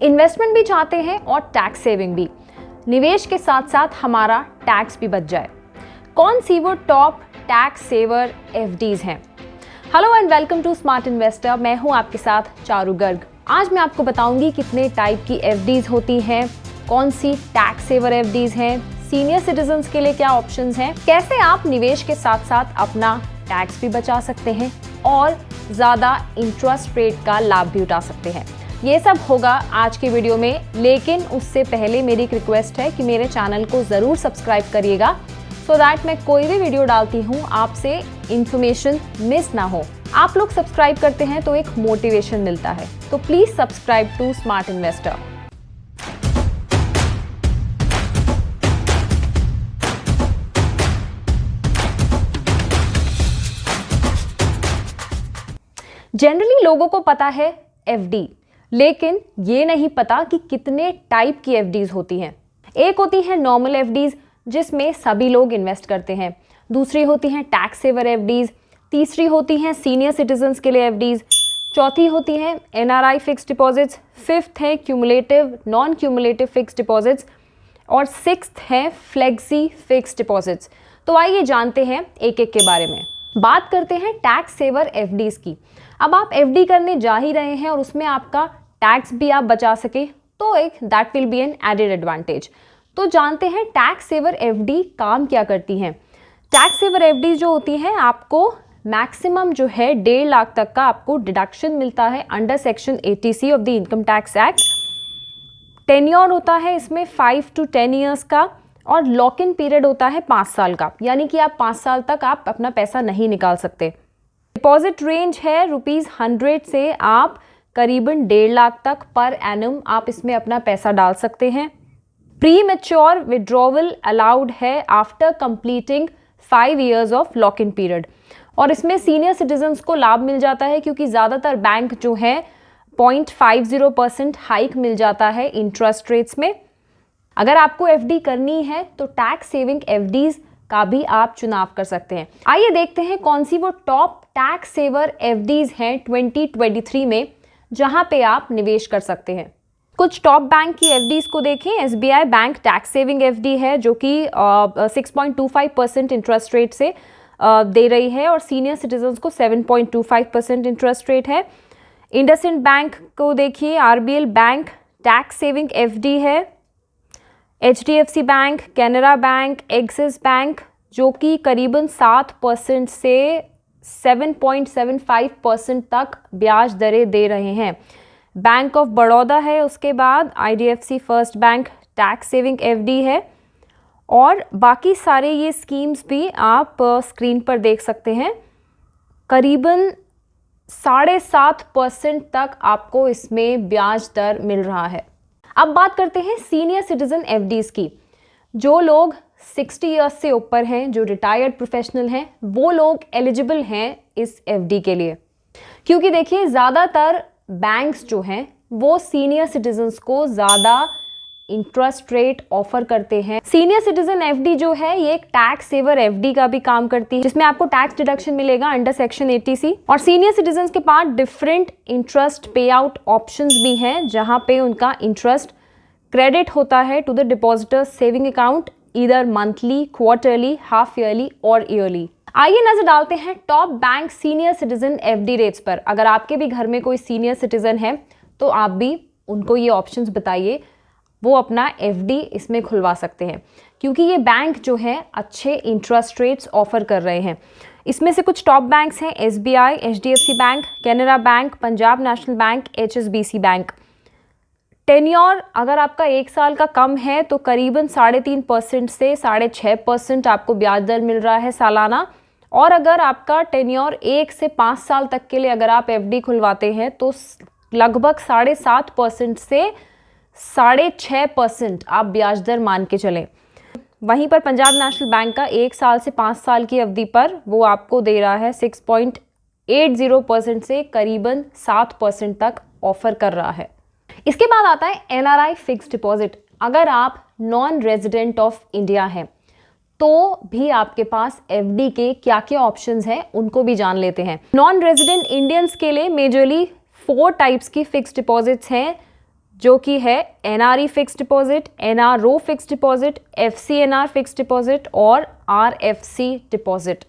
Investment भी चाहते हैं और टैक्स सेविंग भी। निवेश के साथ साथ हमारा टैक्स भी बच जाए। कौन सी वो टॉप टैक्स सेवर एफडीज हैं? Hello and welcome to smart investor. मैं हूं आपके साथ चारू गर्ग। आज मैं आपको बताऊंगी कितने टाइप की एफडीज होती हैं, कौन सी टैक्स सेवर एफडीज हैं, सीनियर सिटीजन्स के लिए क्या ऑप्शंस हैं, कैसे आप निवेश के साथ साथ अपना टैक्स भी बचा सकते हैं और ज़्यादा इंटरेस्ट रेट का लाभ भी उठा सकते हैं। ये सब होगा आज की वीडियो में, लेकिन उससे पहले मेरी एक रिक्वेस्ट है कि मेरे चैनल को ज़रूर सब्सक्राइब करिएगा सो दैट मैं कोई भी वीडियो डालती हूँ आपसे इंफॉर्मेशन मिस ना हो। आप लोग सब्सक्राइब करते हैं तो एक मोटिवेशन मिलता है, तो please subscribe to smart investor. Generally लोगों को पता है एफडी, लेकिन ये नहीं पता कि कितने टाइप की एफडीज होती हैं। एक होती है नॉर्मल एफडीज जिसमें सभी लोग इन्वेस्ट करते हैं, दूसरी होती हैं टैक्स सेवर एफडीज, तीसरी होती हैं सीनियर सिटीजन्स के लिए एफडीज, चौथी होती हैं एनआरआई फिक्स्ड डिपॉजिट्स, फिफ्थ है cumulative non cumulative fixed deposits और सिक्स्थ है फ्लेक्सी फिक्स्ड डिपॉजिट्स। तो आइए जानते हैं एक एक के बारे में। बात करते हैं टैक्स सेवर एफडीज की। अब आप एफडी करने जा ही रहे हैं और उसमें आपका टैक्स भी आप बचा सके तो एक that will be an added advantage. तो जानते हैं टैक्स सेवर एफडी काम क्या करती हैं। टैक्स सेवर एफडी जो होती हैं आपको मैक्सिमम जो है 1.5 लाख तक का आपको डिडक्शन मिलता है under section 80C of the income tax act. Tenure होता है इसमें 5 to 10 ईयर्स का और लॉक इन पीरियड होता है 5 साल का, यानी कि आप 5 साल तक आप अपना पैसा नहीं निकाल सकते। डिपॉजिट रेंज है ₹100 से आप करीबन 1.5 लाख तक पर एनम आप इसमें अपना पैसा डाल सकते हैं। प्री मैच्योर विड्रॉवल अलाउड है after completing 5 years of lock in period. और इसमें सीनियर सिटीजन्स को लाभ मिल जाता है क्योंकि ज़्यादातर बैंक जो है 0.50% हाइक मिल जाता है इंटरेस्ट रेट्स में। अगर आपको एफडी करनी है तो टैक्स सेविंग एफडीज का भी आप चुनाव कर सकते हैं। आइए देखते हैं कौन सी वो टॉप टैक्स सेवर एफडीज हैं 2023 में जहां पे आप निवेश कर सकते हैं। कुछ टॉप बैंक की एफडीज को देखें। SBI bank tax saving FD है जो कि 6.25% इंटरेस्ट रेट से दे रही है और सीनियर सिटीजन्स को 7.25% इंटरेस्ट रेट है। इंडसइंड बैंक को देखिए, RBL bank tax saving FD है। HDFC bank, Canara bank, Axis bank जो कि करीबन 7% से 7.75% तक ब्याज दरें दे रहे हैं। बैंक ऑफ बड़ौदा है, उसके बाद IDFC first bank tax saving FD है और बाकी सारे ये स्कीम्स भी आप स्क्रीन पर देख सकते हैं। करीबन 7.5% तक आपको इसमें ब्याज दर मिल रहा है। अब बात करते हैं सीनियर सिटीजन एफडीज की। जो लोग 60 ईयर्स से ऊपर हैं, जो रिटायर्ड प्रोफेशनल हैं, वो लोग एलिजिबल हैं इस एफडी के लिए, क्योंकि देखिए ज़्यादातर बैंक्स जो हैं वो सीनियर सिटीजन्स को ज़्यादा इंटरेस्ट रेट ऑफर करते हैं। सीनियर सिटीजन एफडी जो है ये एक टैक्स सेवर एफडी का भी काम करती है जिसमें आपको टैक्स डिडक्शन मिलेगा अंडर सेक्शन 80C और सीनियर सिटीजन्स के पास different interest pay out options भी हैं जहां पे उनका इंटरेस्ट क्रेडिट होता है to the depositors saving account either monthly, quarterly, half yearly और ईयरली। आइए नजर डालते हैं top bank senior citizen FD rates पर। अगर आपके भी घर में कोई सीनियर सिटीजन है तो आप भी उनको ये ऑप्शंस बताइए, वो अपना एफडी इसमें खुलवा सकते हैं क्योंकि ये बैंक जो है अच्छे इंटरेस्ट रेट्स ऑफर कर रहे हैं। इसमें से कुछ टॉप बैंक्स हैं SBI, HDFC bank, Canara bank, Punjab national bank, HSBC bank. Tenure अगर आपका 1 साल का कम है तो करीबन 3.5% से 6.5% आपको ब्याज दर मिल रहा है सालाना, और अगर आपका टेन्योर 1 से 5 साल तक के लिए अगर आप एफडी खुलवाते हैं तो लगभग 7.5% से 6.5% आप ब्याज दर मान के चलें। वहीं पर पंजाब नेशनल बैंक का 1 साल से 5 साल की अवधि पर वो आपको दे रहा है 6.80% से करीबन 7% तक ऑफर कर रहा है। इसके बाद आता है एनआरआई फिक्स्ड डिपॉजिट। अगर आप नॉन रेजिडेंट ऑफ इंडिया हैं तो भी आपके पास एफडी के क्या क्या ऑप्शंस हैं उनको भी जान लेते हैं। नॉन रेजिडेंट इंडियंस के लिए मेजरली 4 टाइप्स की फिक्स्ड डिपॉजिट्स हैं जो कि है NRE fixed deposit, NRO fixed deposit, FCNR fixed deposit और RFC डिपॉजिट।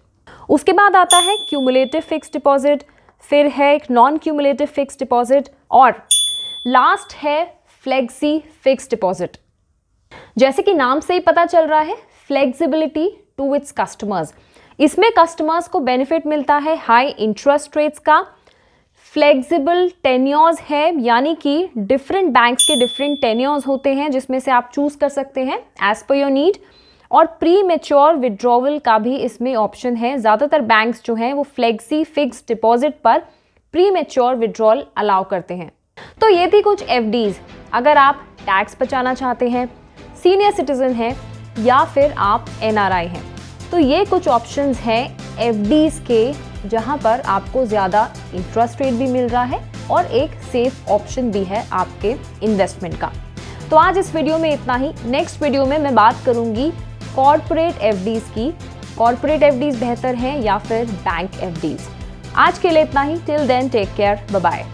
उसके बाद आता है क्यूमुलेटिव फिक्स्ड डिपॉजिट, फिर है एक नॉन क्यूमुलेटिव फिक्स्ड डिपॉजिट और लास्ट है फ्लेक्सी फिक्स्ड डिपॉजिट। जैसे कि नाम से ही पता चल रहा है, फ्लेक्सिबिलिटी टू इट्स कस्टमर्स। इसमें कस्टमर्स को बेनिफिट मिलता है हाई इंटरेस्ट रेट्स का, फ्लेक्सिबल टेन्योर्स है, यानी कि डिफरेंट बैंक्स के डिफरेंट टेन्योर्स होते हैं जिसमें से आप चूज कर सकते हैं एज पर योर नीड, और प्री मैच्योर विड्रॉवल का भी इसमें ऑप्शन है। ज़्यादातर बैंक्स जो हैं वो फ्लेक्सी फिक्स्ड डिपॉजिट पर प्री मैच्योर विड्रॉल अलाउ करते हैं। तो ये थी कुछ एफडीज। अगर आप टैक्स बचाना चाहते हैं, सीनियर सिटीजन हैं या फिर आप एनआरआई हैं, तो ये कुछ ऑप्शंस हैं एफडीज के जहां पर आपको ज़्यादा इंटरेस्ट रेट भी मिल रहा है और एक सेफ ऑप्शन भी है आपके इन्वेस्टमेंट का। तो आज इस वीडियो में इतना ही। नेक्स्ट वीडियो में मैं बात करूंगी कॉर्पोरेट एफडीज की। कॉर्पोरेट एफडीज बेहतर हैं या फिर बैंक एफडीज। आज के लिए इतना ही। Till then take care, bye bye.